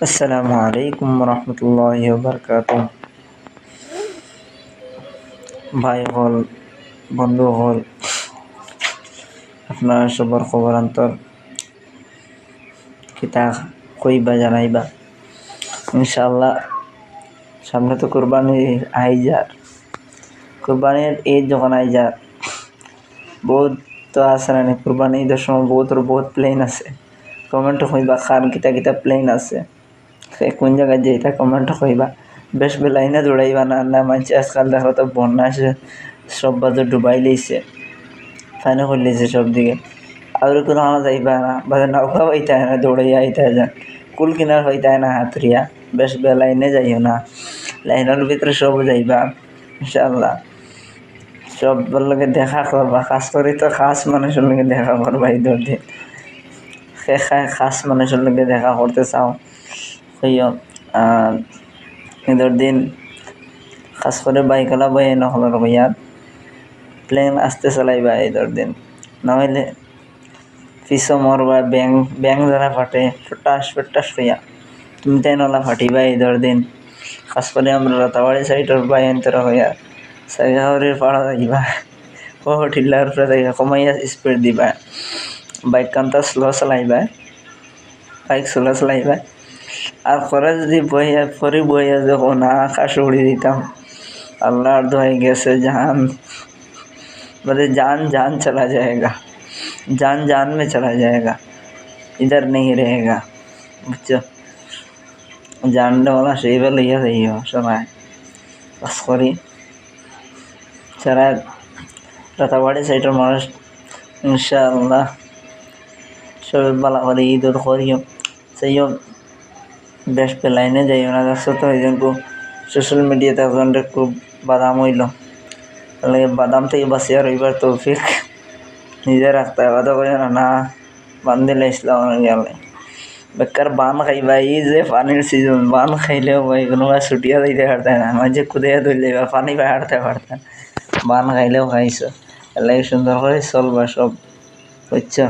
আসসালামু আলাইকুম রহমতুল্লাহি বারকাতুহ। ভাই হল, বন্ধু হল, আপনার সবার খবর অন্তর কিতা কইবা জানাইবা। ইনশাআল্লাহ সামনে তো কুরবানি আইজার, কুরবানির ঈদ যখন আইজার বহুত তো আছে না। কুরবানি ঈদের সময় বহুত প্লেন আছে। কমেন্ট কইবা খান কিতা কিতা প্লেন আছে, কোন জায়গায় যেটা কমেন্ট কইবা। বেশ বেলাইনে দৌড়াইবা না না মানছি আজকাল দেখো তো বন্যা আসে, সব বাজার ডুবাই লইছে, ফাইনে করে লইছে সব দিকে। আর কোনো আমার যাইবা না, বাজার নৌকা হইতে না, দৌড়াইয়া আইতে যান, কুল কিনার হইতে না হাতুরিয়া। বেশ বেলাইনে যাইও না, লাইনের ভিতরে সব যাইবা ইনশাআল্লাহ। সব লগে দেখা করবা, খাস করে তো খাস মানুষের লগে দেখা করবা ঈদের দিন। খাস মানুষের লগে দেখা করতে চাও হইও ঈদের দিন। খাস করে বাইকলা বই নহলের হইয়া প্লেন আস্তে চালাইবা ঈদের দিন, নইলে পিছু মরবা। ব্যাং যারা ফাটে ফটাস হইয়া তুমি তাই নলা ফাটিবা ঈদের দিন। খাস করে আমরা রাতাবাড়ি সাইডের বাইন্তরা হইয়া সাইগাহরের পাড়া যাইবা, টিল্লার উপরে যাইবা, কমাইয়া স্পিড দিবা। বাইক কান্তা স্লো চালাইবা, বাইক স্লো চালাইবা। আর করে যদি বইয়া যখন আকাশ উড়ি দিতাম, अल्लाह दुआई कैसे जान मतलब जान चला जाएगा, जान में चला जाएगा, इधर नहीं रहेगा। बुझो जानने वाला सही पे लिया सही हो समय बस करी चला রাতাবাড়ি সাইডের মানুষ ইনশাআল্লাহ সবাই বালা করে ঈদ করিও। সেইও বেশ পেলাইনে যাইও না, দেখছো তো এই জন্য সোশ্যাল মিডিয়াতে আপনাদের খুব বাদাম হইল, তাহলে বাদাম থেকে বাঁচিয়ে রইবার তৌফিক নিজে রাখতে হবে। তো কই না বান্ধিলে ইসলাম গেলে বেকার বান খাইবা। এই যে পানির সিজন, বান খাইলেও ভাই কোনো ছুটিয়া দিতে পারতে না, মাঝে কুদিয়া ধরলে বা পানি পাহাড়তে পারতেন। বান খাইলেও খাইছো, এলাই সুন্দর করে চলবা সব, বুঝছো।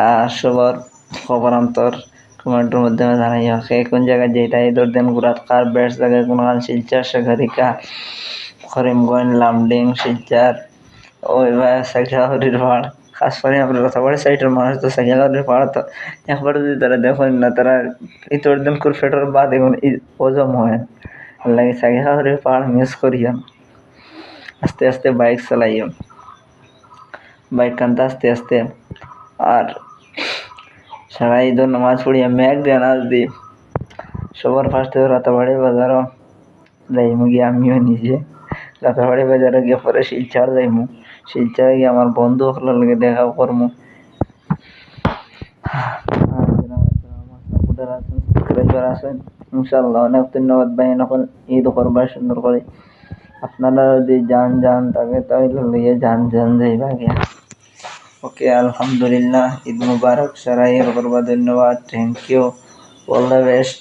আর সবার খবর অন্তর কমেন্টের মাধ্যমে জানাইও। সে কোন জায়গায় যেটা ঈদের দিন ঘুরাত কার বেশ জায়গায় কোনখান শিলচার শেখারিকা করিমগঞ্জ লামডিং শিলচার ওইভাবে সাইকেল পাহাড়। খাস করে আমরা রাতাবাড়ি সাইডের মানুষ তো সাইকেলের পাহাড় তো একবার যদি তারা দেখেন না, তারা ঈদের দিন করে ফেটার বাদ এখন হজম হয় লাগে। সাইকেলের পাহাড় মিস করিও, আস্তে আস্তে বাইক চালাইও, বাইক কান্তা আস্তে আস্তে। আর সারা ঈদের নামাজ পড়িয়া মেঘ দিয়ে নাচ দিই সবার ফার্স্টে রাতাবাড়ি বাজারও যাইমু গিয়ে, আমিও নিজে রাতাবাড়ি বাজারে গিয়ে পরে শিলচর যাইমু। শিলচরে গিয়ে আমার বন্ধু সকলের লগে দেখা করমু। আছেন ইনশাল্লাহ, অনেক ধন্যবাদ ভাই। এখন ঈদ করবার সুন্দর করে আপনারা যদি যান তাকে তাহলে লইয়া যান যাইবা গিয়া। ওকে আলহামদুলিল্লাহ, ঈদ মুবারক, সারা ঈদ করবা। ধন্যবাদ, thank you, all the best.